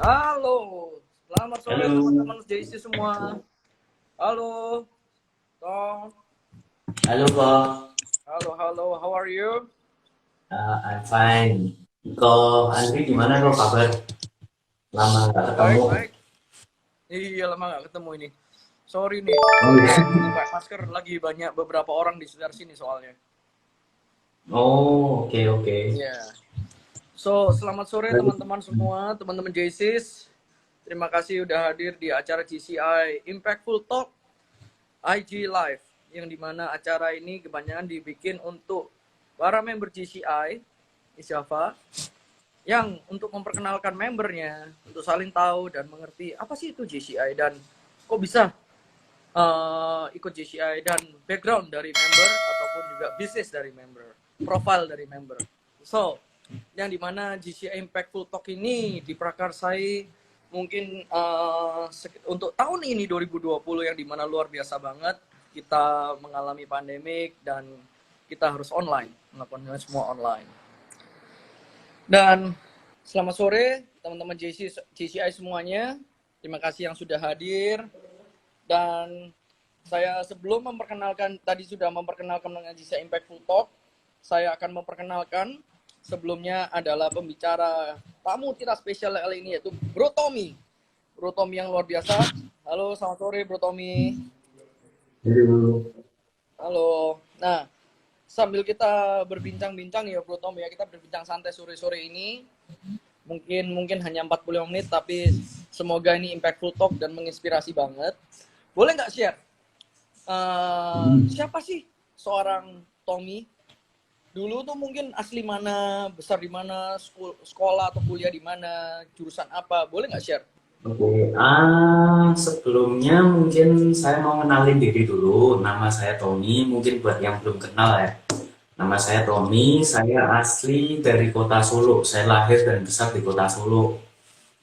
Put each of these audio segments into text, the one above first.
Halo, selamat sore Halo, teman-teman JC semua. Halo, Tong. halo kok. Halo, how are you? I'm fine. Kok Andri gimana kok kabar? Lama nggak ketemu. Baik. Iya, lama nggak ketemu ini. Sorry nih, Oh iya. aku buka masker lagi banyak beberapa orang di sekitar sini soalnya. Oh, oke oke. Iya. So, selamat sore teman-teman semua, teman-teman JCs. Terima kasih udah hadir di acara GCI Impactful Talk IG Live, yang dimana acara ini kebanyakan dibikin untuk para member GCI Java yang untuk memperkenalkan membernya, untuk saling tahu dan mengerti apa sih itu GCI dan kok bisa ikut GCI dan background dari member ataupun juga bisnis dari member, profile dari member. So, yang dimana GCI Impactful Talk ini diprakarsai mungkin untuk tahun ini 2020 yang dimana luar biasa banget, kita mengalami pandemik dan kita harus online, melakukan semua online. Dan selamat sore teman-teman JCI semuanya. Terima kasih yang sudah hadir. Dan saya sebelum memperkenalkan, tadi sudah memperkenalkan dengan GCI Impactful Talk, saya akan memperkenalkan sebelumnya adalah pembicara tamu tidak spesial kali ini, yaitu Bro Tommy. Bro Tommy yang luar biasa. Halo, selamat sore Bro Tommy. Halo. Halo. Nah, sambil kita berbincang-bincang ya Bro Tom ya, kita berbincang santai sore-sore ini. Mungkin hanya 45 menit, tapi semoga ini impactful talk dan menginspirasi banget. Boleh nggak share? Siapa sih seorang Tommy? Dulu tuh mungkin asli mana, besar di mana, sekolah atau kuliah di mana, jurusan apa? Boleh nggak share? Oke. Sebelumnya mungkin saya mau kenalin diri dulu. Nama saya Tommy. Mungkin buat yang belum kenal ya. Nama saya Tommy. Saya asli dari kota Solo. Saya lahir dan besar di kota Solo.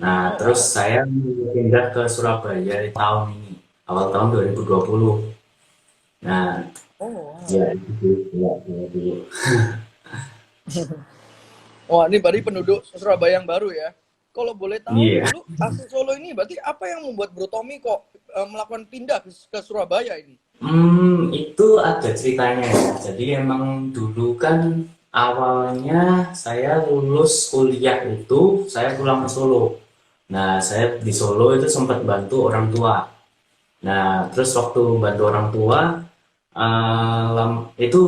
Nah, Oh terus wow. saya pindah ke Surabaya di tahun ini, awal tahun 2020. Nah, Oh wow. ya itu ya dulu. Wah, ini berarti penduduk Surabaya yang baru ya. Kalau boleh tahu Iya. dulu asli Solo ini berarti apa yang membuat Bro Tommy kok melakukan pindah ke Surabaya ini? Itu ada ceritanya ya. Jadi emang dulu kan awalnya saya lulus kuliah itu saya pulang ke Solo. Nah, saya di Solo itu sempat bantu orang tua. Nah, terus waktu bantu orang tua, itu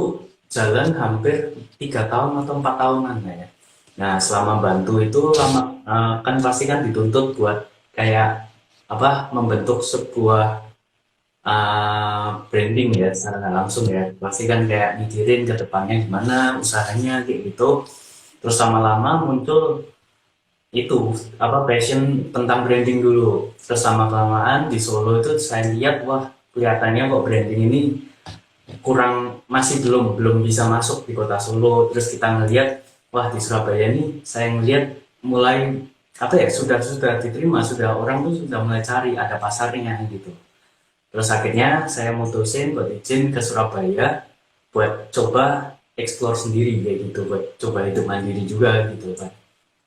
jalan hampir 3 tahun atau 4 tahunan ya. Nah, selama bantu itu lama, kan pasti kan dituntut buat kayak apa membentuk sebuah branding ya secara nggak langsung ya. Pasti kan kayak mikirin ke depannya gimana usahanya kayak gitu. Terus lama-lama muncul itu apa passion tentang branding dulu. Terus sama kelamaan di Solo itu saya lihat wah kelihatannya kok branding ini kurang masih belum bisa masuk di kota Solo. Terus kita ngelihat wah di Surabaya ini saya ngelihat mulai apa ya sudah diterima, sudah orang tuh sudah mulai cari ada pasarnya gitu. Terus akhirnya saya mutusin buat izin ke Surabaya buat coba explore sendiri kayak gitu, buat coba hidup mandiri juga gitu kan.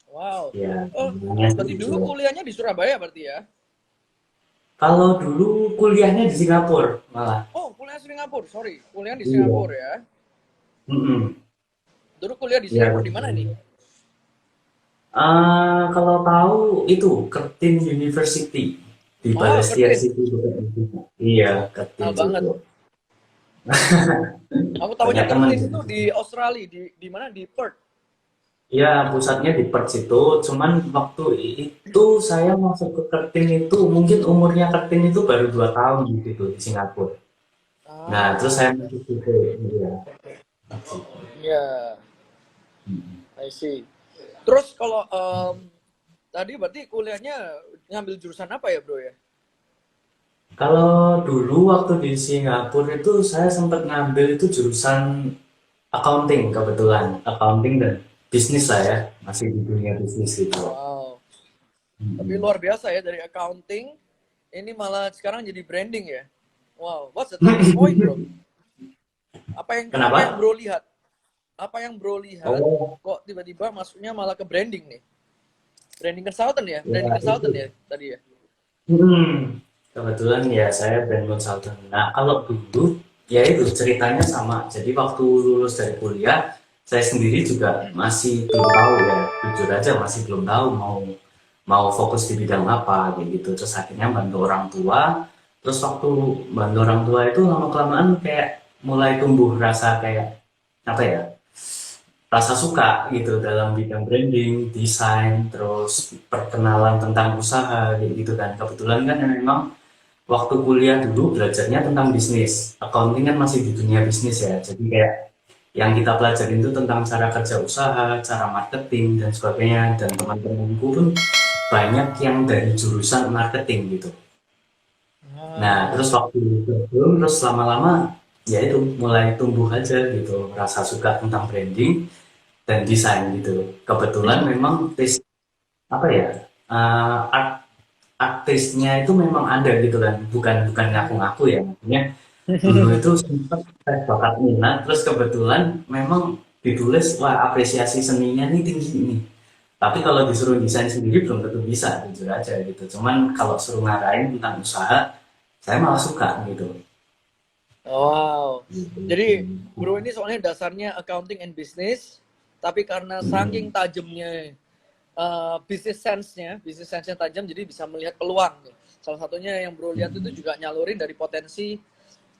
Wow. Ya, Oh, namanya sih berarti gitu. dulu kuliahnya di Surabaya berarti ya? Kalau dulu kuliahnya di Singapura malah. Oh, kuliah di Singapura. Sorry, kuliah di Iya. Singapura ya. Mm-mm. Dulu kuliah di Iya Singapura di mana nih? betul. Kalau tahu itu Curtin University di Oh, Balestier Kertin. City. Iya, Curtin Kenal banget. situ. Aku tahunya Banyak teman. Kertin itu di Australia, di mana? Di Perth. Ya, pusatnya di Perth itu. Cuman waktu itu saya masuk ke Kertin itu mungkin umurnya Kertin itu baru 2 tahun gitu di Singapura. Nah, terus Ah, saya masuk situ. Iya. iya, I see. Terus kalau tadi berarti kuliahnya ngambil jurusan apa ya, Bro ya? Kalau dulu waktu di Singapura itu saya sempat ngambil itu jurusan accounting kebetulan, accounting dan bisnis lah ya, masih di dunia bisnis gitu. Wow. Tapi Mm-mm. luar biasa ya, dari accounting ini malah sekarang jadi branding ya. Wow, what's the turning point, Bro? Apa yang Kenapa? Bro lihat? Apa yang Bro lihat Oh, kok tiba-tiba masuknya malah ke branding nih? Branding consultant ya? Ya Branding consultant itu. ya tadi ya? Kebetulan ya saya brand consultant. Nah, kalau dulu ya itu ceritanya sama. Jadi waktu lulus dari kuliah, saya sendiri juga masih belum tahu ya, jujur aja masih belum tahu mau mau fokus di bidang apa kayak gitu. Terus akhirnya bantu orang tua. Terus waktu bantu orang tua itu lama-kelamaan kayak mulai tumbuh rasa kayak apa ya? Rasa suka gitu dalam bidang branding, desain, terus perkenalan tentang usaha kayak gitu kan. Kebetulan kan memang waktu kuliah dulu belajarnya tentang bisnis. Accounting kan masih di dunia bisnis ya. Jadi kayak yang kita pelajarin itu tentang cara kerja usaha, cara marketing dan sebagainya. Dan teman-temanku pun banyak yang dari jurusan marketing gitu. Nah, terus Ah, waktu gabung, terus lama-lama ya itu mulai tumbuh aja gitu rasa suka tentang branding dan desain gitu. Kebetulan memang apa ya, art artisnya itu memang ada gitu kan, bukan bukan ngaku-ngaku ya, maksudnya dulu itu sempat saya bakat minat, terus kebetulan memang ditulis wah apresiasi seninya nih tinggi nih, tapi kalau disuruh desain sendiri belum tentu bisa, jujur aja gitu. Cuman kalau suruh ngarahin tentang usaha saya malah suka gitu. wow. Gitu. Jadi bro ini soalnya dasarnya accounting and business, tapi karena saking Hmm. tajamnya business sense-nya tajam, jadi bisa melihat peluang. Salah satunya yang bro lihat itu juga nyalurin dari potensi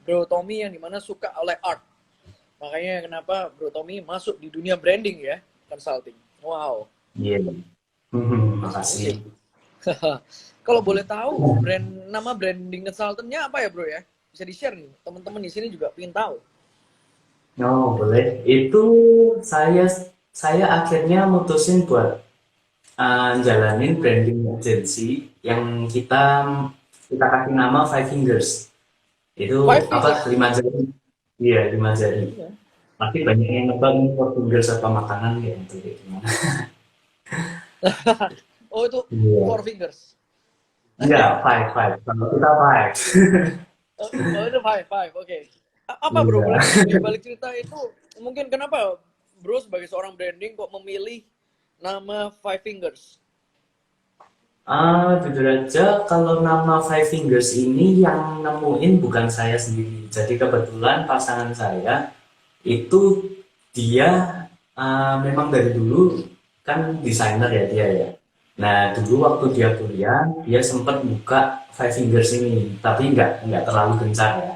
bro Tommy yang dimana suka oleh art. Makanya kenapa bro Tommy masuk di dunia branding ya, consulting. Wow, Iya. that's Makasih. amazing. Kalau boleh tahu nama branding consultantnya apa ya bro ya? Bisa di-share nih, teman-teman di sini juga pengen tahu. Oh boleh, itu saya saya akhirnya mutusin buat jalanin branding agency yang kita kasih nama Five Fingers. Itu Five apa, figures. lima jari? Iya, lima jari. Iya. Pasti banyak yang nebak nih Four Fingers apa makanan kayak gitu kayak gimana. Oh itu four Iya, fingers. iya, five. Kalau kita five. Oh itu five, oke. Okay. Apa bro, Iya. boleh di balik cerita itu mungkin kenapa bro sebagai seorang branding kok memilih nama Five Fingers? Jujur aja, kalau nama Five Fingers ini yang nemuin bukan saya sendiri. Jadi kebetulan pasangan saya itu dia memang dari dulu kan desainer ya dia ya. Nah dulu waktu dia kuliah dia sempat buka Five Fingers ini, tapi nggak terlalu gencar ya.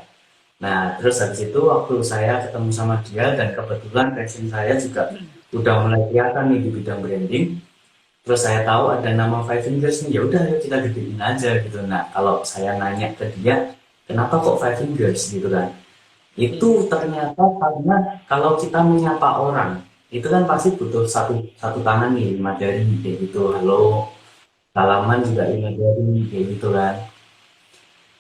Nah terus habis itu waktu saya ketemu sama dia dan kebetulan passion saya juga udah mulai kelihatan nih di bidang branding. Terus saya tahu ada nama Five Fingers nih, ya udah ayo kita gedein aja gitu. Nah kalau saya nanya ke dia, kenapa kok Five Fingers gitu kan? Itu Hmm. ternyata karena kalau kita menyapa orang, itu kan pasti butuh satu satu tangan nih, lima jari kayak gitu. Halo, salaman juga lima jari kayak gitu kan.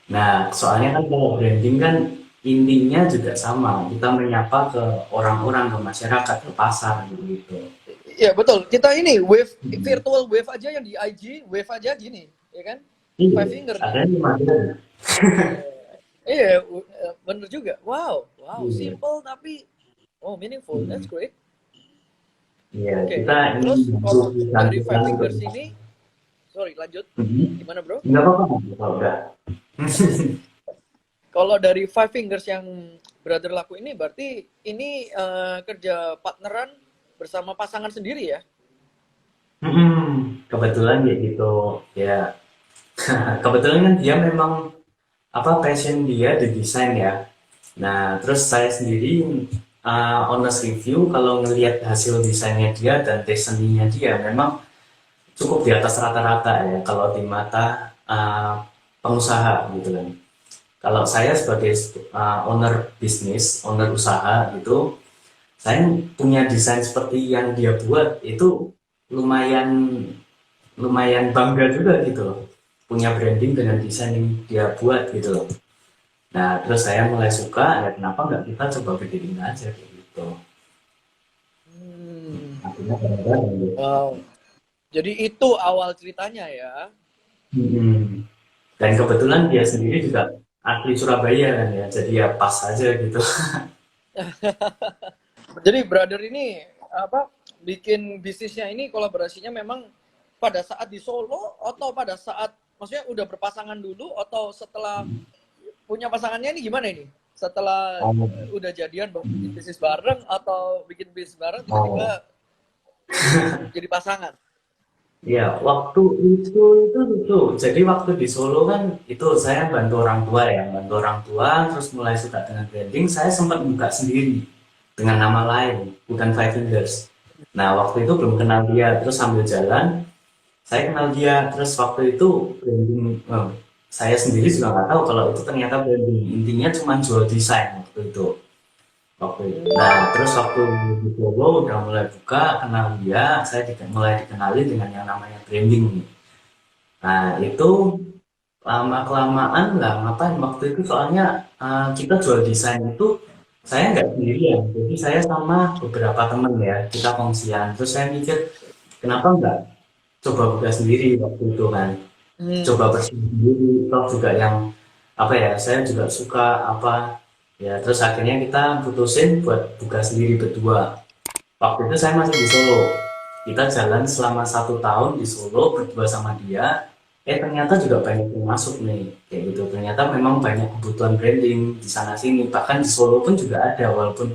Nah, soalnya kan kalau branding kan intinya juga sama. Kita menyapa ke orang-orang, ke masyarakat, ke pasar gitu. Iya betul. Kita ini wave Hmm. virtual wave aja yang di IG, wave aja gini, ya kan? Iya, Five finger ada nih. lima jari. Iya, bener juga. Wow, wow, Iya, simple tapi oh meaningful. That's hmm. great. Iya, Oke, kita ingin terus bantu kalau perusahaan dari kita Five untuk. Fingers ini, sorry lanjut. Mhm. Gimana bro? Nggak apa-apa, kalau udah. Kalau dari Five Fingers yang brother laku ini berarti ini kerja partneran bersama pasangan sendiri ya? Kebetulan ya gitu, ya. Kebetulan kan dia memang apa passion dia di desain ya. Nah, terus saya sendiri honest review kalau ngelihat hasil desainnya dia dan taste seninya dia memang cukup di atas rata-rata ya kalau di mata pengusaha gitu kan. Kalau saya sebagai owner bisnis, owner usaha gitu, saya punya desain seperti yang dia buat itu lumayan lumayan bangga juga gitu loh. Punya branding dengan desain yang dia buat gitu loh. Nah, terus saya mulai suka, ya kenapa nggak kita coba gedein aja kayak gitu. Hmm. Akhirnya bareng-bareng gitu. Wow. Jadi itu awal ceritanya ya. Hmm. Dan kebetulan dia sendiri juga asli Surabaya kan ya, jadi ya pas aja gitu. Jadi brother ini apa bikin bisnisnya ini kolaborasinya memang pada saat di Solo atau pada saat maksudnya udah berpasangan dulu atau setelah punya pasangannya ini gimana ini? Setelah Oh, udah jadian baru bikin bisnis bareng atau bikin bisnis bareng oh. tiba-tiba jadi pasangan? Ya, waktu itu lucu. Jadi waktu di Solo kan itu saya bantu orang tua ya, bantu orang tua, terus mulai suka dengan branding. Saya sempat buka sendiri dengan nama lain, bukan Five Fingers. Nah, waktu itu belum kenal dia, terus sambil jalan, saya kenal dia. Terus waktu itu branding, saya sendiri juga nggak tahu kalau itu ternyata branding. Intinya cuma jual desain waktu itu. Nah, terus waktu di Solo udah mulai buka, kenal dia, saya mulai dikenali dengan yang namanya branding. Nah, itu lama-kelamaan lah, ngapain waktu itu soalnya kita jual desain itu, saya nggak sendirian, jadi saya sama beberapa temen ya, kita kongsian. Terus saya mikir, kenapa nggak coba buka sendiri waktu itu kan, coba bersih sendiri, toh juga yang apa ya, saya juga suka apa ya, terus akhirnya kita putusin buat buka sendiri berdua. Waktu itu saya masih di Solo, kita jalan selama 1 tahun di Solo berdua sama dia. Ternyata juga banyak yang masuk nih kayak gitu, ternyata memang banyak kebutuhan branding di sana sini, bahkan di Solo pun juga ada walaupun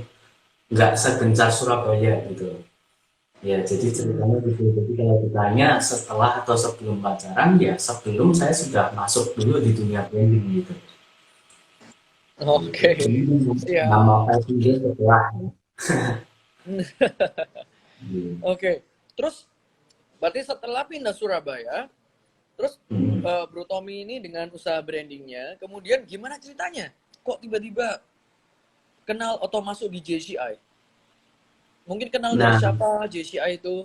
nggak segencar Surabaya gitu ya. Jadi ceritanya gitu, jadi kalau ditanya setelah atau sebelum pacaran, ya sebelum saya sudah masuk dulu di dunia branding gitu. Gitu. Oke, Jadi siap. nama fashion dia setelah. Gitu. Oke, terus berarti setelah pindah Surabaya, terus Hmm. Bro Tommy ini dengan usaha brandingnya, kemudian gimana ceritanya? Kok tiba-tiba kenal atau masuk di JCI? Mungkin kenal dari Nah, siapa JCI itu?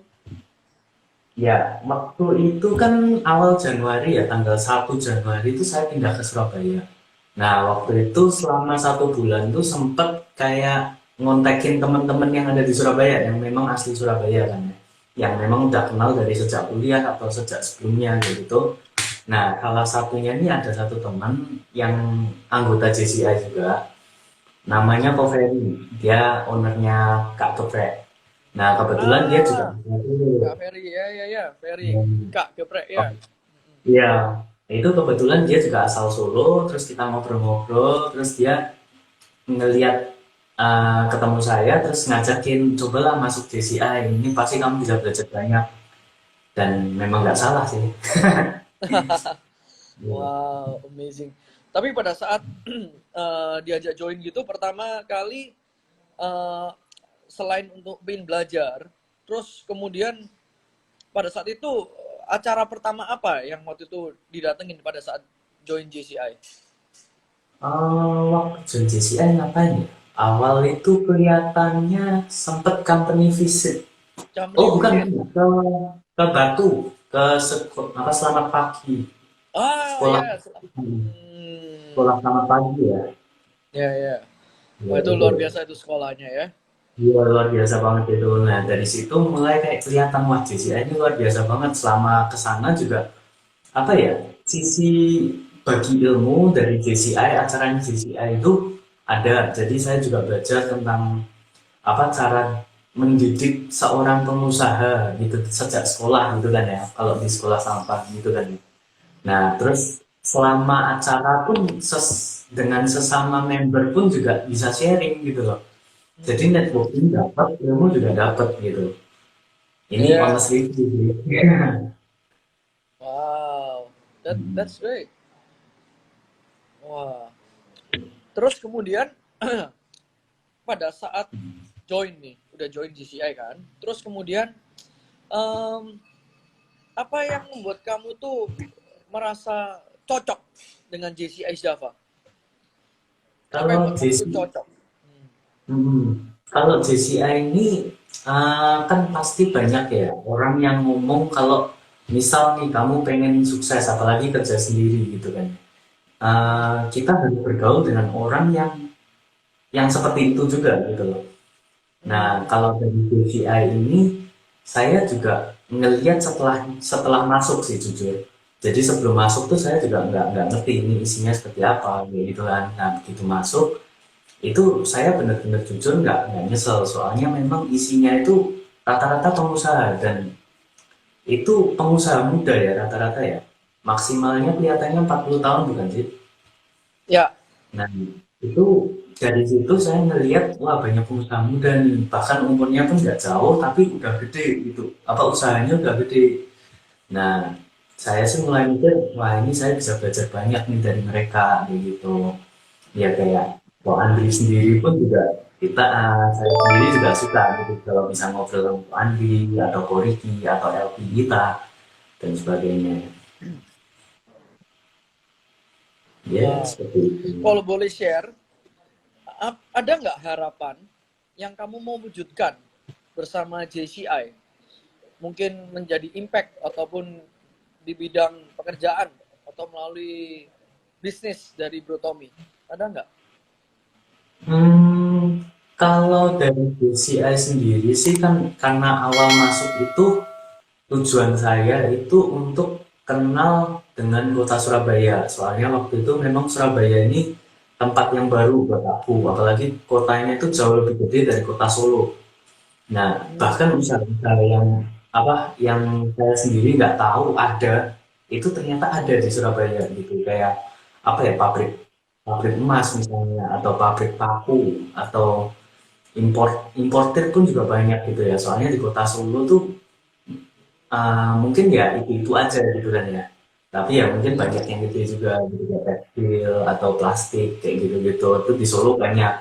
ya waktu itu kan awal Januari ya, tanggal 1 Januari itu saya pindah ke Surabaya. Nah, waktu itu selama 1 bulan tuh sempet kayak ngontekin teman-teman yang ada di Surabaya, yang memang asli Surabaya kan ya. Yang memang udah kenal dari sejak kuliah atau sejak sebelumnya gitu. Nah, salah satunya ini ada satu teman yang anggota JCI juga, namanya Ko Ferry. Dia ownernya Kak Geprek. Nah, kebetulan dia juga Ah, Kak Ferry, ya, ya, ya, Ferry. Kak Geprek, ya. Iya, itu kebetulan dia juga asal Solo, terus kita ngobrol-ngobrol, terus dia ngeliat ketemu saya, terus ngajakin, cobalah masuk JCI, ini pasti kamu bisa belajar banyak. Dan memang nggak salah sih. Iya. Wow, amazing. Tapi pada saat diajak join gitu, pertama kali eh, selain untuk pengen belajar, terus kemudian pada saat itu acara pertama apa yang waktu itu didatengin pada saat join JCI? Waktu JCI ngapain ya? Awal itu kelihatannya sempet company visit. Oh Company bukan, visit. ke Batu, ke apa, Selamat Pagi, Ah sekolah ya, sekolah Selamat Pagi ya. ya ya. Ya Wah itu itu. luar biasa itu sekolahnya ya. Iya luar biasa banget itu. Nah dari situ mulai kayak kelihatan, wah JCI ini luar biasa banget. Selama kesana juga apa ya, sisi bagi ilmu dari JCI, acaranya JCI itu ada. Jadi saya juga belajar tentang apa, cara mendidik seorang pengusaha gitu sejak sekolah gitu kan ya. Kalau di sekolah sampah gitu kan. Nah terus selama acara pun dengan sesama member pun juga bisa sharing gitu loh. Jadi networking dapat, ilmu juga dapat gitu. Ini Iya. honestly gitu. Wow. That's great. Wah. Terus kemudian pada saat join nih, udah join GCI kan. Terus kemudian em, apa yang membuat kamu tuh merasa cocok dengan JCI Java? Apa yang Kalau membuat kamu tuh JCI, cocok? kalau JCI ini kan pasti banyak ya orang yang ngomong kalau misal nih kamu pengen sukses apalagi kerja sendiri gitu kan. Kita harus bergaul dengan orang yang seperti itu juga gitu loh. Nah, kalau dari BVI ini, saya juga ngelihat setelah setelah masuk sih jujur. Jadi sebelum masuk tuh saya juga nggak ngerti ini isinya seperti apa gitu kan. Nah, begitu masuk, itu saya benar-benar jujur nggak nyesel. Soalnya memang isinya itu rata-rata pengusaha dan itu pengusaha muda ya rata-rata ya. Maksimalnya kelihatannya 40 tahun bukan sih? Ya, Nah, itu dari situ saya ngelihat wah banyak pengusaha muda nih, bahkan umurnya pun nggak jauh tapi udah gede gitu. Apa usahanya udah gede. Nah, saya sih mulai mikir, wah ini saya bisa belajar banyak nih dari mereka kayak gitu. Ya kayak Ko Andri sendiri pun juga saya sendiri juga suka gitu kalau bisa ngobrol sama Ko Andri atau Ko Riki atau LP kita dan sebagainya. Ya wow. seperti itu. Kalau boleh share, ada nggak harapan yang kamu mau wujudkan bersama JCI? Mungkin menjadi impact ataupun di bidang pekerjaan atau melalui bisnis dari Bro Tommy. Ada nggak? Hmm, kalau dari BCI sendiri sih kan karena awal masuk itu tujuan saya itu untuk kenal dengan kota Surabaya. Soalnya waktu itu memang Surabaya ini tempat yang baru buat aku, apalagi kotanya itu jauh lebih gede dari kota Solo. Nah, bahkan Hmm, usaha-usaha yang yang saya sendiri nggak tahu ada, itu ternyata ada di Surabaya gitu. Kayak apa ya pabrik pabrik emas misalnya, atau pabrik paku, atau importir pun juga banyak gitu ya. Soalnya di kota Solo tuh mungkin ya itu aja gitu kan ya. Tapi ya mungkin banyak yang gede juga gitu kayak tekstil atau plastik kayak gitu-gitu. Itu di Solo banyak.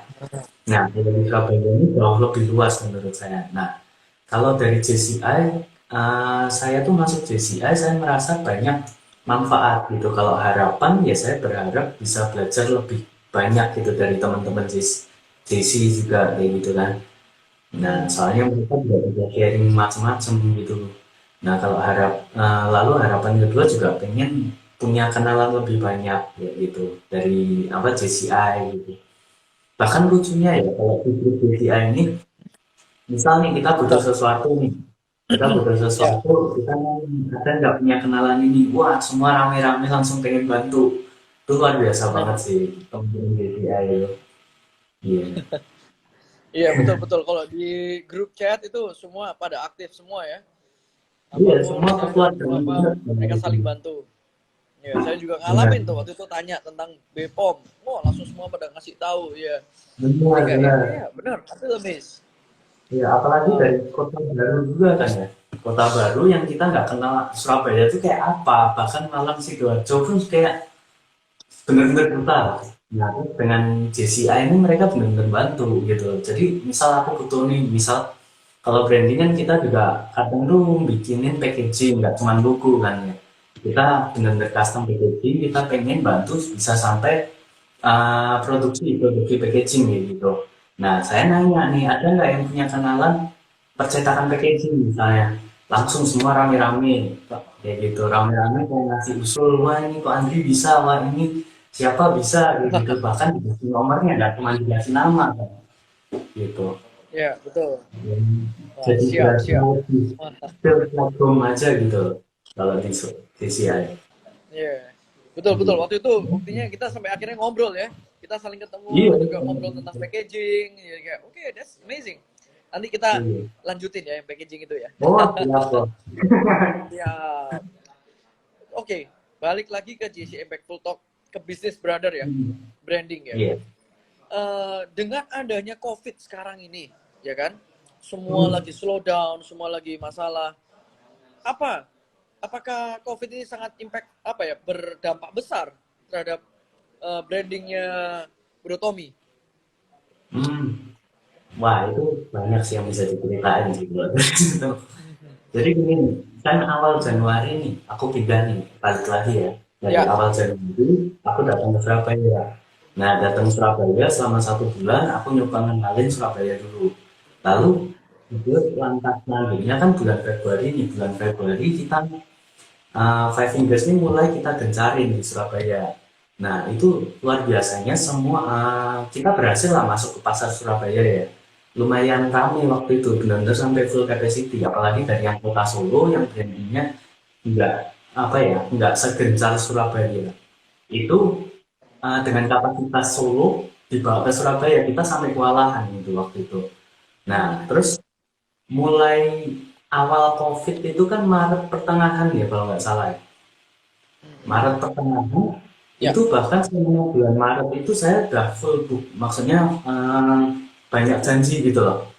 Nah, kalau di Surabaya ini jauh lebih luas menurut saya. Nah, kalau dari JCI, saya tuh masuk JCI, saya merasa banyak manfaat gitu. Kalau harapan ya saya berharap bisa belajar lebih banyak gitu dari teman-teman JC juga kayak gitu kan. Nah, soalnya mereka juga bisa sharing macam-macam gitu. Nah, lalu harapan kedua juga pengen punya kenalan lebih banyak ya gitu dari apa JCI gitu. Bahkan lucunya ya kalau di grup BTI ini, misal nih kita butuh mantap. sesuatu nih, kita butuh Ya, sesuatu, kita kadang nggak punya kenalan ini, wah semua rame-rame langsung pengen bantu. Itu luar biasa banget nah, sih teman-teman BTI itu. Iya, iya betul betul. Kalau di grup chat itu semua pada aktif semua ya. iya Apapun semua misalnya kita butuh kekeluargaan apa, banget. mereka saling bantu. Ya, saya juga Benar, ngalamin tuh waktu itu tanya tentang BPOM. Wah, langsung semua pada ngasih tahu ya. Jadi benar, kayak ya, benar. ya benar, aku amazed. Ya, apalagi dari Wow. kota baru juga kan ya. Kota baru yang kita nggak kenal Surabaya itu kayak apa. Bahkan Malang, Sidoarjo pun kayak benar-benar brutal. Nah, terus dengan JCI ini mereka benar-benar bantu gitu. Jadi misal aku butuh nih, misal kalau branding kan kita juga kadang tuh bikinin packaging, nggak cuma logo kan ya. Kita benar-benar custom packaging, kita pengen bantu bisa sampai produksi packaging gitu. Nah, saya nanya nih, ada nggak yang punya kenalan percetakan packaging misalnya? Langsung semua rame-rame, kayak gitu, rame-rame kayak ngasih usul, wah ini kok Andri bisa, wah ini siapa bisa, gitu. Bahkan dikasih nomornya, nggak cuma dikasih nama, kan, gitu. Ya, betul. Wah, Jadi siap, berasa siap. lebih Wah, platform aja gitu, kalau di CCI. ya. Betul, betul. Iya, Waktu itu buktinya kita sampai akhirnya ngobrol ya. Kita saling iya, ketemu, juga ngobrol tentang packaging. Ya, kayak, oke, that's amazing. Nanti kita iya. lanjutin ya yang packaging itu ya. Oh, siap, Bos. Siap. Oke, balik lagi ke JC Impactful Talk, ke Business Brother ya, branding ya. Iya. Dengan adanya COVID sekarang ini, ya kan, semua Hmm. lagi slow down, semua lagi masalah. Apa? Apakah COVID ini sangat impact apa ya, berdampak besar terhadap brandingnya Bro Tommy? Hmm. Wah, itu banyak sih yang bisa diceritain sih kalau dari situ. Jadi gini, kan awal Januari nih, aku pindah nih, balik lagi ya. Dari Ya, awal Januari, aku datang ke Surabaya. Nah, datang ke Surabaya selama 1 bulan, aku nyoba ngenalin Surabaya dulu. Lalu, itu lantas selanjutnya kan bulan Februari nih, bulan Februari kita Five Fingers ini mulai kita gencarin di Surabaya. Nah, itu luar biasanya semua kita berhasil lah masuk ke pasar Surabaya ya. Lumayan ramai waktu itu, benar-benar sampai full capacity. Apalagi dari yang kota Solo yang brandingnya nggak apa ya, nggak segencar Surabaya. Itu dengan kapasitas Solo dibawa ke Surabaya kita sampai kewalahan gitu waktu itu. Nah, terus mulai awal COVID itu kan Maret pertengahan ya kalau nggak salah ya. Maret pertengahan Ya. itu bahkan selama bulan Maret itu saya udah full book. Maksudnya banyak janji gitu loh.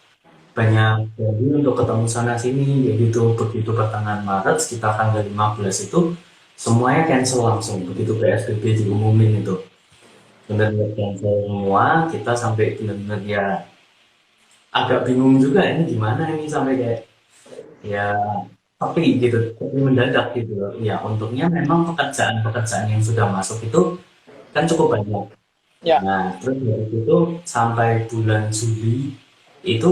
Banyak janji untuk ketemu sana sini kayak gitu. Begitu pertengahan Maret sekitar tanggal 15 itu semuanya cancel langsung begitu PSBB diumumin itu. Benar-benar cancel semua, kita sampai benar-benar ya agak bingung juga ini gimana ini sampai kayak ya tapi gitu, tapi mendadak gitu loh. Ya untungnya memang pekerjaan-pekerjaan yang sudah masuk itu kan cukup banyak. Ya. Nah, terus dari itu sampai bulan Juli itu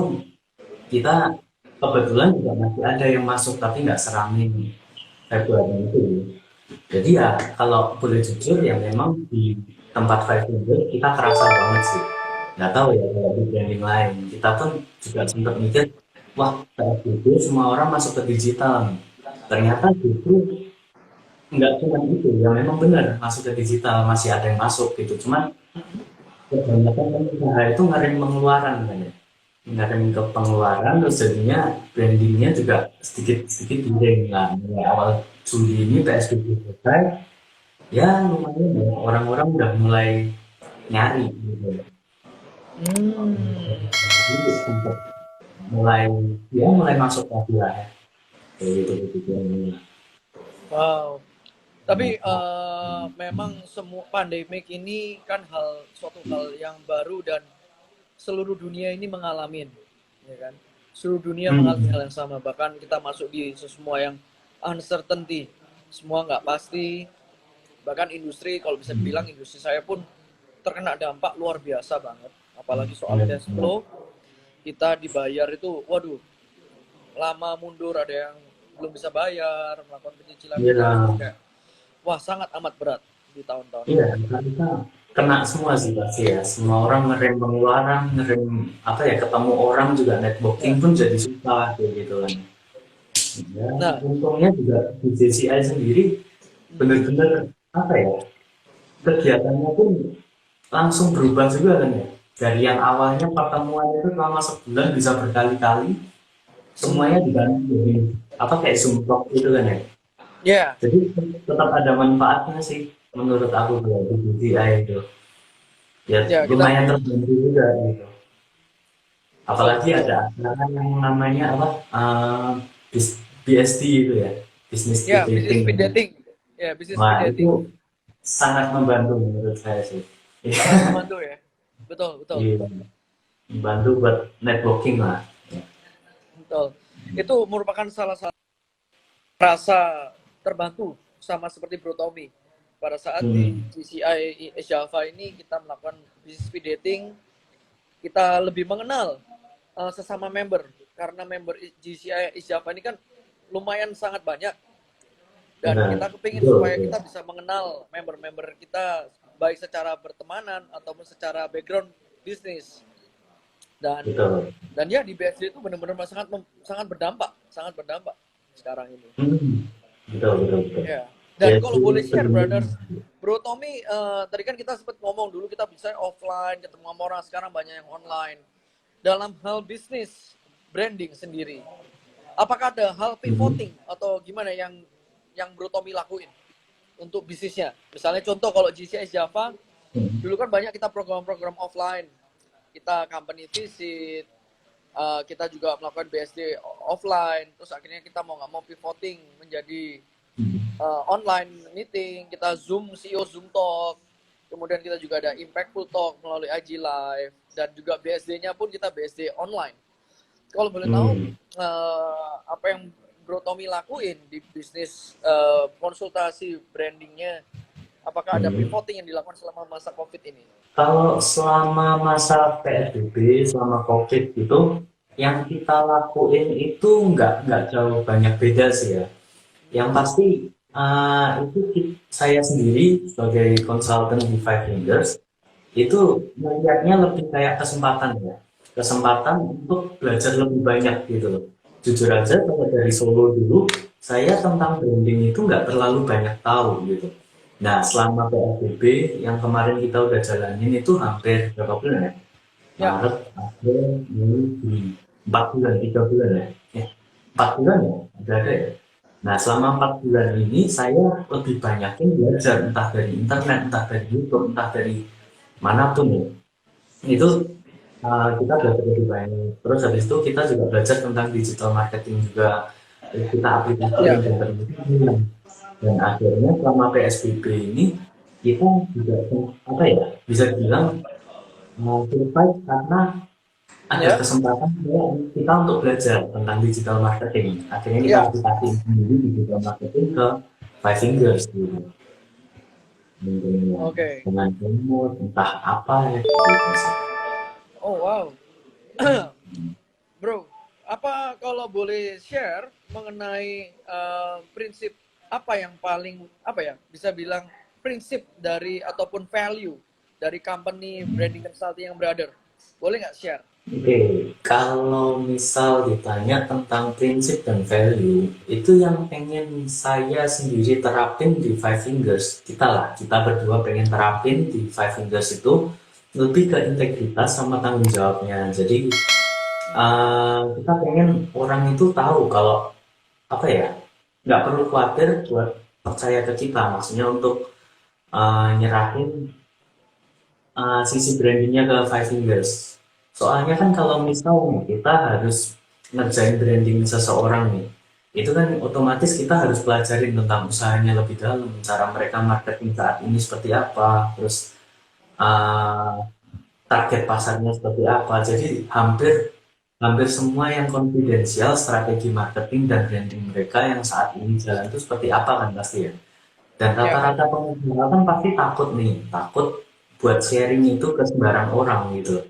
kita kebetulan juga masih ada yang masuk tapi nggak seramai Februari itu. Jadi ya kalau boleh jujur ya memang di tempat Five Finger kita kerasa banget sih. Nggak tahu ya kalau di branding lain. Kita pun juga sempat mikir, wah PSBB semua orang masuk ke digital nih. Ternyata justru nggak cuma itu, ya memang benar masuk ke digital masih ada yang masuk gitu. Cuman kebanyakan pengusaha itu ngerem pengeluaran kan ya. Ngerem ke pengeluaran terus jadinya brandingnya juga sedikit-sedikit direm lah. Mulai awal Juli ini PSBB selesai, ya lumayan ya orang-orang udah mulai nyari gitu. Hmm. Jadi sempat mulai ya mulai masuk lagi lah ya kayak gitu gitu. Wow. Tapi memang semua pandemik ini kan suatu hal yang baru dan seluruh dunia ini mengalami, ya kan? Seluruh dunia mengalami hal yang sama. Bahkan kita masuk di semua yang uncertainty, semua nggak pasti. Bahkan industri, kalau bisa dibilang industri saya pun terkena dampak luar biasa banget. Apalagi soal cash flow, kita dibayar itu, waduh, lama mundur, ada yang belum bisa bayar, melakukan pencicilan Iya, utang itu kayak, wah sangat amat berat di tahun-tahun iya, ini. kita kena semua sih pasti ya. Semua orang ngerem pengeluaran, ngerem apa ya, ketemu orang juga networking Ya. pun jadi susah kayak gitu kan. Ya, Nah, untungnya juga di JCI sendiri bener-bener apa ya, kegiatannya pun langsung berubah juga kan ya. Dari yang awalnya pertemuan itu selama sebulan bisa berkali-kali, semuanya diganti jadi apa kayak Zoom talk gitu kan ya. ya, Jadi tetap ada manfaatnya sih menurut aku kalau di BCI itu. Ya ya kita, lumayan terbantu juga gitu. betul, Apalagi betul. ada acara yang namanya apa BSD itu ya, business Ya, speed bisnis dating. speed dating. Ya, bisnis speed Wah itu dating. sangat membantu menurut saya sih. Sangat membantu ya. Betul, betul, Iya, membantu buat networking lah. betul. Itu merupakan salah satu rasa terbantu sama seperti Bro Tommy. Pada saat di Hmm. GCI Java ini kita melakukan bisnis speed dating, kita lebih mengenal sesama member karena member GCI Java ini kan lumayan sangat banyak dan Benar. kita kepingin Betul, supaya betul. kita bisa mengenal member-member kita baik secara bertemanan ataupun secara background bisnis dan Betul. ya di BSD itu benar-benar sangat berdampak sekarang ini. Hmm. Betul, betul, betul. Ya. Ya, Dan kalau boleh share, benar. brothers, Bro Tommy, tadi kan kita sempat ngomong dulu kita bisa offline, ketemu sama orang, sekarang banyak yang online. Dalam hal bisnis, branding sendiri, apakah ada hal pivoting atau gimana yang Bro Tommy lakuin untuk bisnisnya? Misalnya contoh kalau GCS Java, dulu kan banyak kita program-program offline, kita company visit, kita juga melakukan BSD offline, terus akhirnya kita mau nggak mau pivoting menjadi online meeting, kita Zoom, CEO Zoom Talk, kemudian kita juga ada Impactful Talk melalui IG Live, dan juga BSD-nya pun kita BSD online. Kalau boleh tahu, apa yang Bro Tommy lakuin di bisnis konsultasi brandingnya, apakah ada pivoting yang dilakukan selama masa COVID ini? Kalau selama masa PSBB, selama COVID itu, yang kita lakuin itu nggak jauh banyak beda sih ya. Yang pasti itu saya sendiri sebagai konsultan di Five Fingers itu melihatnya lebih kayak kesempatan ya, kesempatan untuk belajar lebih banyak gitu loh. Jujur aja kalau dari Solo dulu saya tentang branding itu nggak terlalu banyak tahu gitu. Nah selama PSBB yang kemarin kita udah jalanin itu hampir berapa bulan ya? Ya, Maret, April, Mei, Juni, 4 bulan, 3 bulan ya. Ya, 4 bulan ya, ada ya. Nah, selama 4 bulan ini saya lebih banyakin belajar entah dari internet, entah dari YouTube, entah dari manapun ya. Itu kita belajar lebih banyak. Terus habis itu kita juga belajar tentang digital marketing juga. Terus kita aplikasikan Ya. dan dan akhirnya selama PSBB ini kita juga apa ya bisa dibilang survive karena ada Ya. kesempatan kita untuk belajar tentang digital marketing. Akhirnya kita Ya. aplikasikan sendiri digital marketing ke Five Fingers gitu. Mungkin Oke. dengan umur entah apa ya gitu sih. Oh wow. Bro, apa kalau boleh share mengenai prinsip apa yang paling apa ya bisa bilang prinsip dari ataupun value dari company branding consulting yang brother? Boleh nggak share? Oke, kalau misal ditanya tentang prinsip dan value, itu yang pengen saya sendiri terapin di Five Fingers, kita berdua pengen terapin di Five Fingers itu lebih ke integritas sama tanggung jawabnya. Jadi kita pengen orang itu tahu kalau apa ya, nggak perlu khawatir buat percaya ke kita, maksudnya untuk nyerahin sisi brandingnya ke Five Fingers. Soalnya kan kalau misalnya kita harus ngerjain branding seseorang nih, itu kan otomatis kita harus pelajarin tentang usahanya lebih dalam, cara mereka marketing saat ini seperti apa, terus uh, target pasarnya seperti apa. Jadi hampir hampir semua yang konfidensial strategi marketing dan branding mereka yang saat ini jalan itu seperti apa kan pasti ya. Dan Ya. rata-rata pengusaha kan pasti takut nih, takut buat sharing itu ke sembarang orang gitu.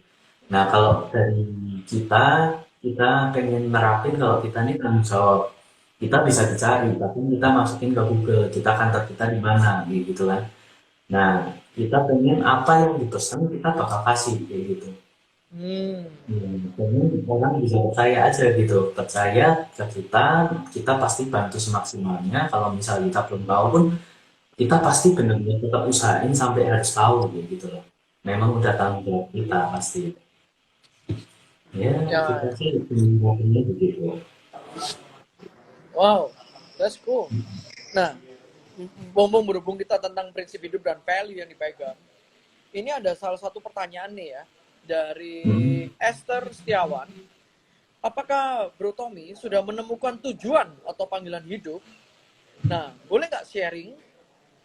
Nah, kalau dari kita, kita pengen nerapin kalau kita nih tanggung jawab. Kita bisa dicari, tapi kita masukin ke Google, kita kantor kita di mana, gitu kan. Nah, kita pengen apa yang dipesan, kita bakal kasih, kayak gitu. Hmm. Pengen orang bisa percaya aja gitu, percaya ke kita, kita pasti bantu semaksimalnya. Kalau misalnya kita belum tahu pun, kita pasti benar-benar tetap usahain sampai harus tahu gitu loh. Memang udah tanggung jawab kita pasti. Ya, kita Ya. sih ngomongnya begitu. Wow. That's cool. Nah, ngomong berhubung kita tentang prinsip hidup dan value yang dipegang. Ini ada salah satu pertanyaan nih ya dari Hmm. Esther Setiawan. Apakah Bro Tommy sudah menemukan tujuan atau panggilan hidup? Nah, boleh nggak sharing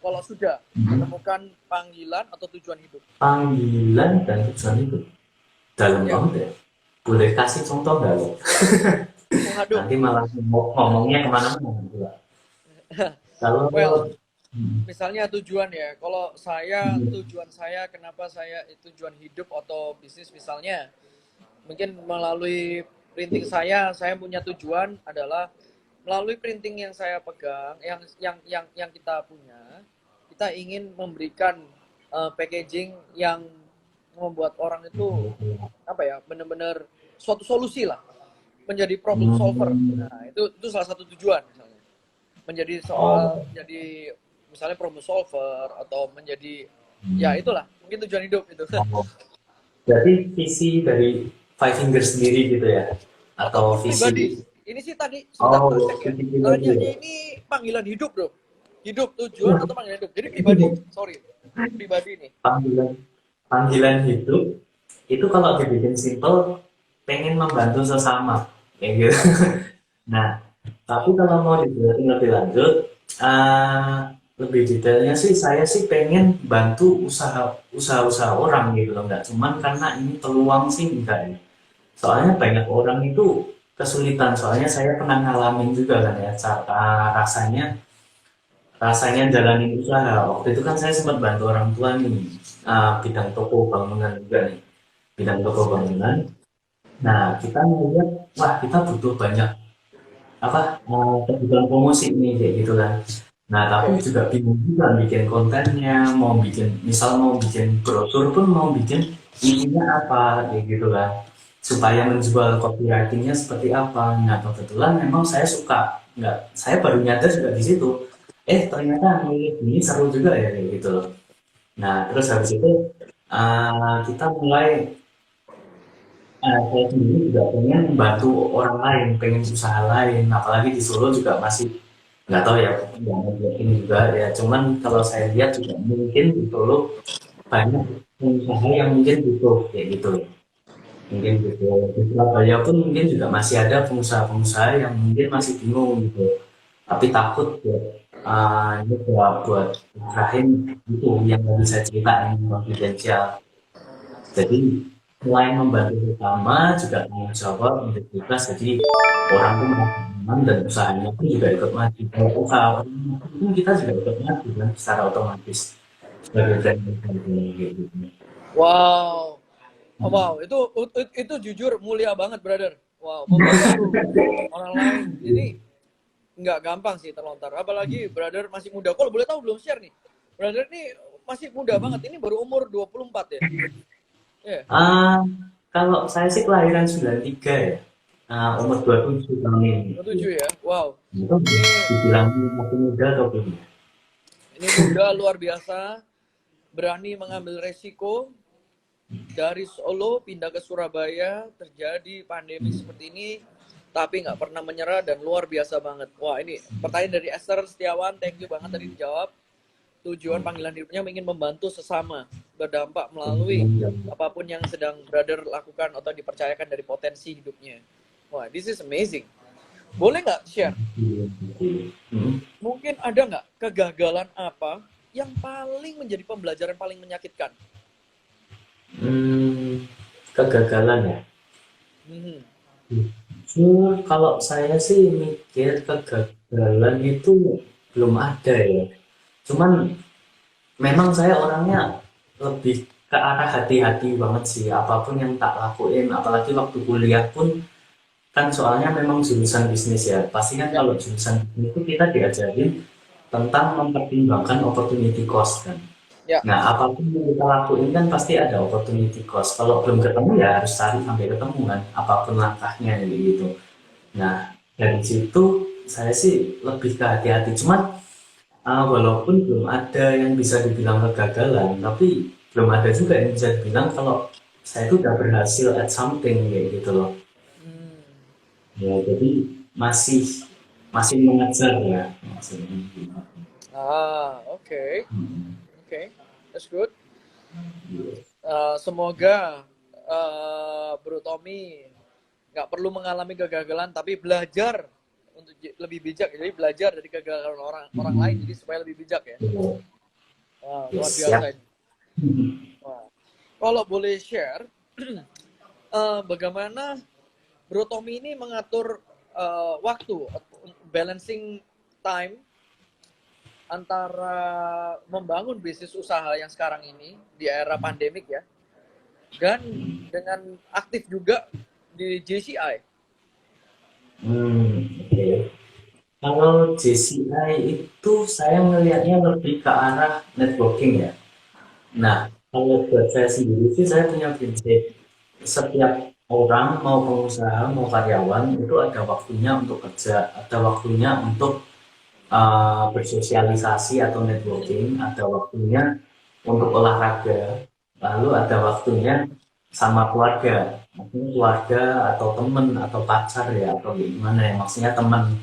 kalau sudah menemukan panggilan atau tujuan hidup? Panggilan dan tujuan itu dalam Ya. banget ya. Boleh kasih contoh nggak lo? Waduh. Nanti malah ngomongnya kemana-mana gitu lah. Kalau Well, hmm, misalnya tujuan ya. Kalau saya, hmm, tujuan saya kenapa saya tujuan hidup atau bisnis misalnya, mungkin melalui printing saya punya tujuan adalah melalui printing yang saya pegang, yang kita punya, kita ingin memberikan packaging yang membuat orang itu apa ya, benar-benar suatu solusi lah, menjadi problem solver. hmm, Nah, itu salah satu tujuan misalnya. Menjadi oh, jadi misalnya problem solver atau menjadi ya hmm, itulah mungkin tujuan hidup itu. oh. Berarti visi dari Five Fingers sendiri gitu ya? Atau Atau pribadi. visi? Ini sih tadi sebentar Oh, tak cek ya. visi pribadi ya? Nanyanya ini panggilan hidup, Bro. Hidup tujuan atau panggilan hidup. Jadi pribadi, sorry. Pribadi nih. Panggilan panggilan hidup itu kalau dibikin simple pengen membantu sesama kayak gitu. Nah, tapi kalau mau dijelasin lebih lanjut, lebih detailnya sih saya sih pengen bantu usaha-usaha orang gitu loh, nggak cuman karena ini peluang sih enggak ya. Soalnya banyak orang itu kesulitan, soalnya saya pernah ngalamin juga kan ya, rasanya rasanya jalanin usaha. Waktu itu kan saya sempat bantu orang tua nih, bidang toko bangunan juga nih, bidang toko bangunan. Nah, kita melihat, wah kita butuh banyak apa kebutuhan promosi nih kayak gitu kan. Nah, tapi Oke. juga bingung juga bikin kontennya, mau bikin misal mau bikin brosur pun mau bikin ininya apa kayak gitu kan. Supaya menjual copywritingnya seperti apa. Nah, kebetulan memang saya suka, nggak, saya baru nyadar juga di situ. Ternyata ini seru juga ya kayak gitu loh. Nah, terus habis itu kita mulai Saya sendiri juga pengen membantu orang lain, pengen usaha lain, apalagi di Solo juga masih nggak tahu ya, nggak mau ini juga ya. Cuman kalau saya lihat juga mungkin di Solo banyak pengusaha yang mungkin butuh kayak gitu. Mungkin gitu. Di Surabaya pun mungkin juga masih ada pengusaha-pengusaha yang mungkin masih bingung gitu. Tapi takut buat ini buat usahain itu yang nggak bisa ceritain konfidensial. Jadi selain membantu bersama juga tanggung jawab untuk kita. Jadi orang pun merasa aman dan usahanya pun juga ikut maju. Kalau usaha orang maju pun kita juga ikut maju kan secara otomatis sebagai brand ambassador gitu. Wow. Oh, wow, itu jujur mulia banget, brother. Wow, membantu orang lain. Ini nggak gampang sih terlontar. Apalagi brother masih muda. Kalau boleh tahu belum share nih. Brother ini masih muda banget. Ini baru umur 24 ya. Iya. Ah, kalau saya sih kelahiran 93 ya. Umur 27 tahun ini. 27 ya. Wow. Itu Ini dibilang masih muda atau belum? ini muda luar biasa. Berani mengambil resiko dari Solo pindah ke Surabaya, terjadi pandemi seperti ini, tapi nggak pernah menyerah dan luar biasa banget. Wah, ini pertanyaan dari Esther Setiawan, thank you banget tadi dijawab. Tujuan panggilan hidupnya ingin membantu sesama, berdampak melalui apapun yang sedang brother lakukan atau dipercayakan dari potensi hidupnya. Wah, this is amazing. Boleh nggak share? Mungkin ada nggak kegagalan apa yang paling menjadi pembelajaran paling menyakitkan? Kegagalan ya. Hmm. Kalau saya sih mikir kegagalan itu belum ada ya. Cuman memang saya orangnya lebih ke arah hati-hati banget sih. Apapun yang tak lakuin, apalagi waktu kuliah pun kan soalnya memang jurusan bisnis ya. Pasti kan kalau jurusan bisnis itu kita diajarin tentang mempertimbangkan opportunity cost kan. Ya. Nah, apapun yang kita lakuin kan pasti ada opportunity cost. Kalau belum ketemu ya harus cari sampai ketemu kan, apapun langkahnya gitu. Nah, dari situ saya sih lebih ke hati-hati. Cuman walaupun belum ada yang bisa dibilang kegagalan, tapi belum ada juga yang bisa dibilang kalau saya itu udah berhasil at something kayak gitu loh. Hmm. Ya, jadi masih masih mengejar ya. Oke. Oke, that's good. Semoga Bro Tommy nggak perlu mengalami kegagalan, tapi belajar untuk lebih bijak. Jadi belajar dari kegagalan orang lain, jadi supaya lebih bijak ya. Luar biasa ini. Wah. Kalau boleh share, bagaimana Bro Tommy ini mengatur waktu, balancing time antara membangun bisnis usaha yang sekarang ini di era pandemik ya, dan dengan aktif juga di JCI. Oke. Kalau JCI itu saya melihatnya lebih ke arah networking ya. Nah, kalau buat saya sendiri sih saya punya prinsip setiap orang mau pengusaha mau karyawan itu ada waktunya untuk kerja, ada waktunya untuk bersosialisasi atau networking, ada waktunya untuk olahraga, lalu ada waktunya sama keluarga, mungkin keluarga atau temen atau pacar ya atau gimana ya, maksudnya teman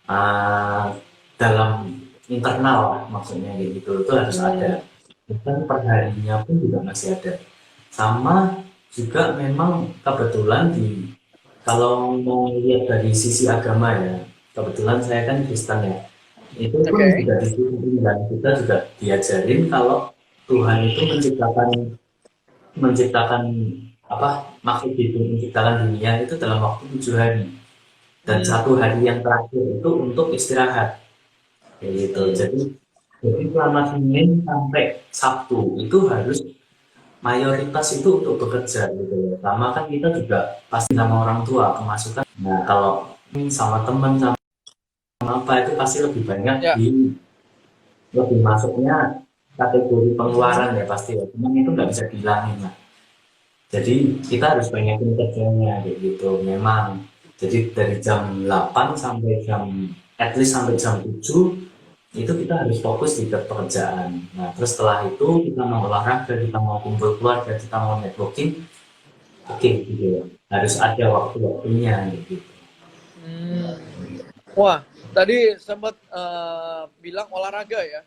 uh, dalam internal lah, maksudnya gitu itu harus ada. Dan perharinya pun juga masih ada. Sama juga memang kebetulan kalau mau lihat dari sisi agama ya, kebetulan saya kan Kristen ya, itu pun juga disiplin dan kita juga diajarin kalau Tuhan itu menciptakan apa makhluk hidup, menciptakan dunia itu dalam waktu 7 hari dan 1 hari yang terakhir itu untuk istirahat kayak gitu. Jadi selama Senin sampai Sabtu itu harus mayoritas itu untuk bekerja gitu ya. Sama kan kita juga pasti sama orang tua pemasukan. Nah kalau sama teman sama apa itu pasti lebih banyak lebih masuknya kategori pengeluaran ya pasti ya. Cuman itu nggak bisa dihilangin lah. Jadi kita harus banyakin kerjanya kayak gitu memang. Jadi dari jam 8 sampai at least sampai jam 7 itu kita harus fokus di pekerjaan. Nah terus setelah itu kita mau olahraga, kita mau kumpul keluarga, kita mau networking, oke gitu ya. Harus ada waktu-waktunya gitu. Hmm. Wah, tadi sempat bilang olahraga ya.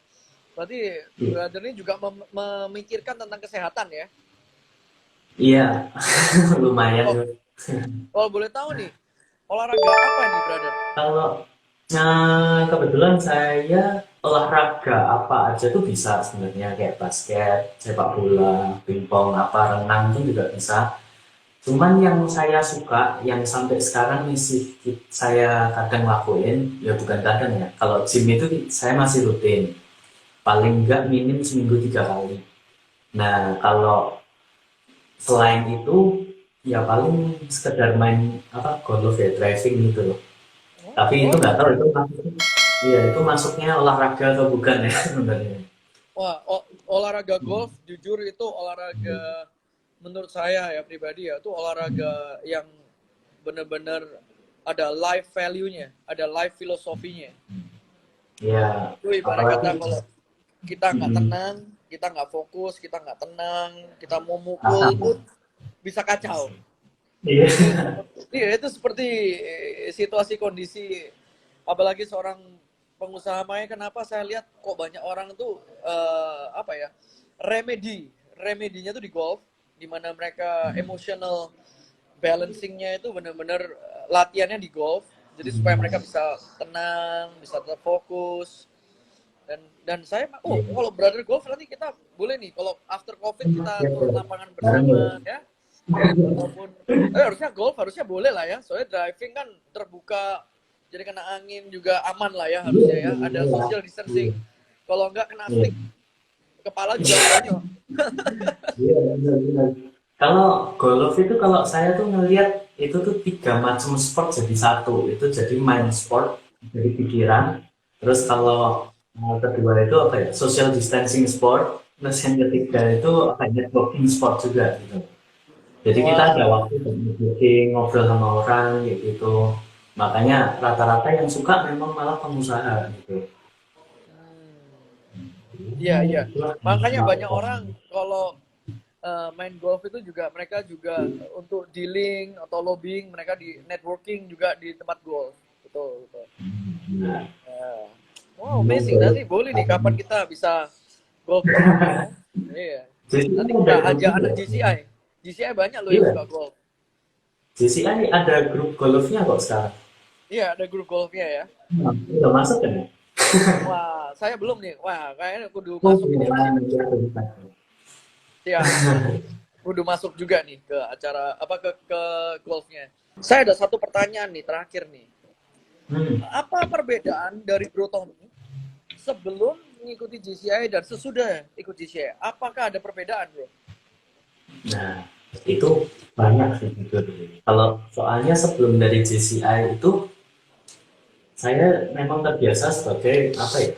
Berarti Iya, brother ini juga memikirkan tentang kesehatan ya. iya, lumayan. Oh, kalau boleh tahu nih, olahraga apa nih, brother? Kalau kebetulan saya olahraga apa aja tuh bisa sebenarnya kayak basket, sepak bola, pingpong, apa renang tuh juga bisa. Cuman yang saya suka, yang sampai sekarang masih saya kadang lakuin, ya bukan kadang ya. Kalau gym itu saya masih rutin, paling enggak minim seminggu 3 kali. Nah, kalau selain itu, ya paling sekedar main apa golf ya, driving gitu loh. Oh, Tapi itu golf. nggak tahu itu masuknya, iya itu masuknya olahraga atau bukan ya sebenarnya. Wah, olahraga golf jujur itu olahraga menurut saya ya pribadi ya, itu olahraga yang benar-benar ada life value-nya, ada life filosofinya. Ya, Itu ibarat apalagi kata kalau kita nggak mm, tenang, kita nggak fokus, kita nggak tenang, kita mau mukul pun paham. bisa kacau. Iya, Itu seperti, iya, itu seperti situasi kondisi apalagi seorang pengusaha main. Kenapa saya lihat kok banyak orang tuh apa ya, remedinya tuh di golf, di mana mereka emotional balancingnya itu benar-benar latihannya di golf. Jadi supaya mereka bisa tenang, bisa tetap fokus. Dan saya iya. kalau brother golf nanti kita boleh nih kalau after covid kita Ya, turun lapangan bareng ya. bersama ya, ataupun harusnya golf harusnya boleh lah ya, soalnya driving kan terbuka, jadi kena angin juga aman lah ya, Iya, harusnya ya iya, ada iya. social Iya, distancing. Kalau enggak kena iya. stick kepala juga konyol. Iya, benar, benar. Kalau golf itu kalau saya tuh ngelihat itu tuh 3 macam sport jadi satu. Itu jadi main sport, jadi pikiran. Terus kalau kedua itu apa ya? Social distancing sport. Terus yang ketiga itu apa ya? Networking sport juga gitu. Jadi kita ada Wah. waktu untuk networking, ngobrol sama orang kayak gitu. Makanya rata-rata yang suka memang malah pengusaha gitu. Iya, iya, Itulah makanya kenapa banyak orang kalau main golf itu juga mereka juga untuk dealing atau lobbying, mereka di networking juga di tempat golf. Betul, betul. Nah, Ya. Wow, memang amazing. golf. Nanti boleh nih kapan kita bisa golf bersama ya. Iya. Jadi Nanti ada kita grup ajak juga. anak GCI. GCI banyak loh yang Iya, suka golf. JCI ada grup golfnya kok sekarang. Iya, ada grup golfnya ya. Nah, udah masuk kan ya? Wah, saya belum nih. Wah, kayaknya kudu Oh, masuk ini nih. lumayan ya, lumayan. Siap, siap. Kudu masuk juga nih ke acara apa ke golfnya. Saya ada satu pertanyaan nih terakhir nih. Hmm. Apa perbedaan dari Bro Tommy sebelum mengikuti GCI dan sesudah ikut GCI? Apakah ada perbedaan, Bro? Nah, itu banyak sih jujur. Kalau soalnya sebelum dari JCI itu saya memang terbiasa sebagai apa ya?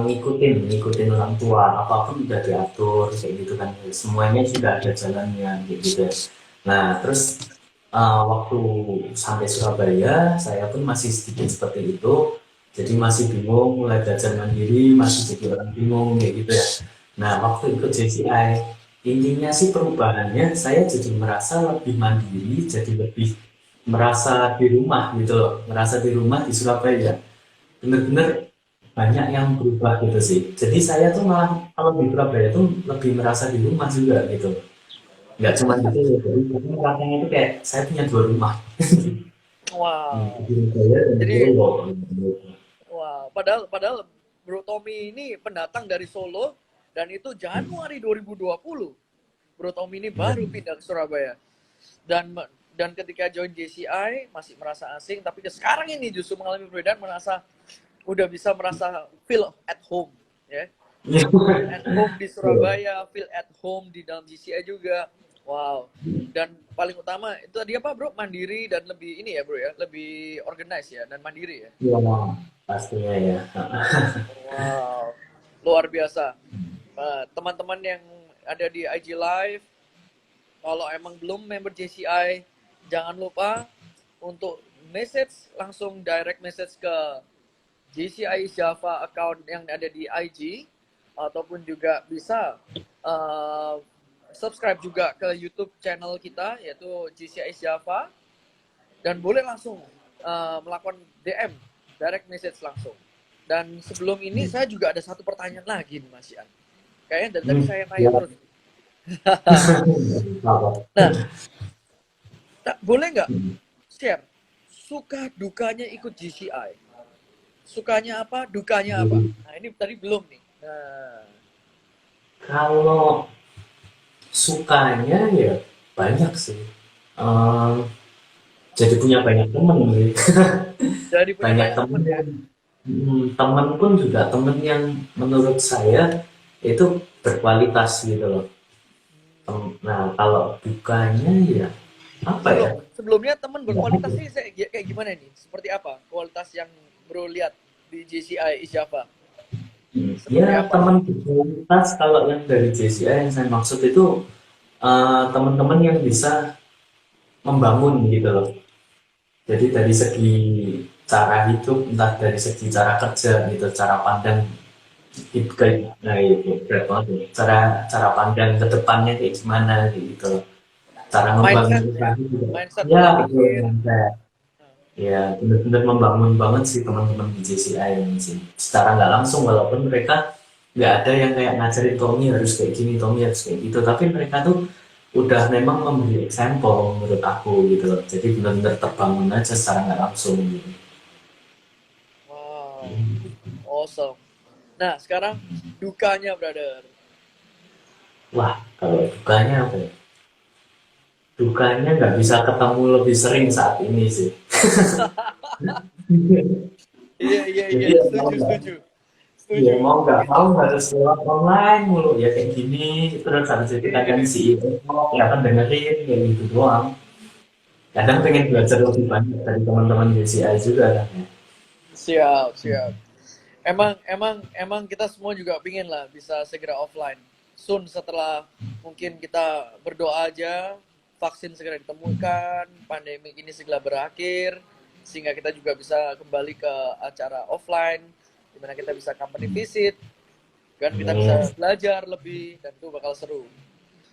Ngikutin orang tua, apapun udah diatur kayak gitu kan. Semuanya sudah ada jalannya kayak gitu. Nah, terus waktu sampai Surabaya, saya pun masih sedikit seperti itu. Jadi masih bingung, mulai belajar mandiri, masih jadi orang bingung kayak gitu ya. Nah, waktu ikut JCI, intinya sih perubahannya, saya jadi merasa lebih mandiri, jadi lebih merasa di rumah gitu loh, merasa di rumah di Surabaya. Bener-bener banyak yang berubah gitu sih. Jadi saya tuh malah kalau di Surabaya tuh lebih merasa di rumah juga gitu. Nggak cuma gitu ya, jadi rasanya itu kayak saya punya 2 rumah. Wow. Di Surabaya dan di Jadi, Solo. wow. Padahal Bro Tommy ini pendatang dari Solo dan itu Januari 2020. Bro Tommy ini Ya, baru pindah ke Surabaya. Dan dan ketika join JCI masih merasa asing, tapi ke sekarang ini justru mengalami perbedaan, udah bisa merasa feel at home, ya. Feel at home di Surabaya, feel at home di dalam GCI juga. Wow. Dan paling utama itu tadi apa, Bro? Mandiri dan lebih ini ya, Bro ya, lebih organize ya dan mandiri ya. ya, pastinya ya. Wow. Luar biasa. Teman-teman yang ada di IG Live, kalau emang belum member JCI, jangan lupa untuk message, langsung direct message ke JCI Java account yang ada di IG, ataupun juga bisa uh, subscribe juga ke YouTube channel kita yaitu GCI Java, dan boleh langsung melakukan DM, direct message langsung. Dan sebelum ini saya juga ada satu pertanyaan lagi nih Mas Ian. Kayaknya dari tadi saya tanya terus. Nah, boleh nggak share suka dukanya ikut GCI? Sukanya apa, dukanya apa? Nah, ini tadi belum nih. Nah, Kalau sukanya ya banyak sih. Jadi punya banyak temen sih. jadi punya Banyak banyak temen teman ya. yang temen pun juga temen yang menurut saya itu berkualitas gitu loh. Nah, kalau dukanya ya apa ya? Sebelumnya teman Nggak berkualitas ada. sih kayak gimana nih? Seperti apa kualitas yang bro lihat di JCI Java? Seperti Ya, apa? teman berkualitas kalau yang dari JCI yang saya maksud itu teman-teman yang bisa membangun gitu loh. Jadi dari segi cara hidup, entah dari segi cara kerja gitu, cara pandang hidup kayak nah itu berat banget ya. Cara pandang ke depannya kayak gimana gitu loh. Cara ngebangun Mindset ya, usaha juga. mindset Ya, pola betul pikir. mindset. Nah, Ya, benar-benar membangun banget sih teman-teman di JCI ini sih. Secara nggak langsung, walaupun mereka nggak ada yang kayak ngajarin Tommy harus kayak gini, Tommy harus kayak gitu. Tapi mereka tuh udah memang memberi example menurut aku gitu loh. Jadi benar-benar terbangun aja secara nggak langsung gitu. wow, awesome. Nah, sekarang dukanya, brother. Wah, kalau dukanya apa ya? Dukanya nggak bisa ketemu lebih sering saat ini sih. Iya, iya, iya, Jadi ya mau setuju, nggak, setuju. ya Setuju. mau nggak Itu mau harus lewat online mulu ya kayak gini. Terus habis itu kadang iya. CEO ya kan dengerin kayak gitu doang. Kadang pengen belajar lebih banyak dari teman-teman BCI juga kan ya. Siap, siap. Emang kita semua juga pingin lah bisa segera offline. Soon setelah mungkin kita berdoa aja, vaksin segera ditemukan, pandemi ini segera berakhir, sehingga kita juga bisa kembali ke acara offline, di mana kita bisa company visit, kan kita Amin. bisa belajar lebih, dan itu bakal seru.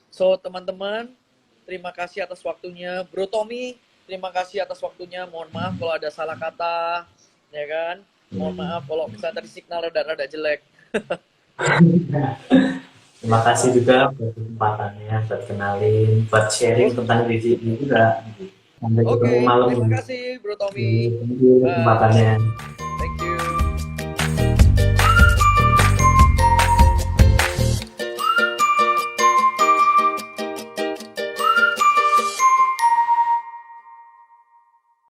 So, teman-teman, terima kasih atas waktunya. Bro Tommy, terima kasih atas waktunya. Mohon maaf kalau ada salah kata, ya kan? Mohon maaf kalau misalnya tadi signal rada-rada jelek. Terima kasih juga buat kesempatannya, buat kenalin, buat sharing Oh, tentang BCI juga. Sampai ketemu oke, malam terima ini. kasih Bro Tommy. Thank you Bye. kesempatannya.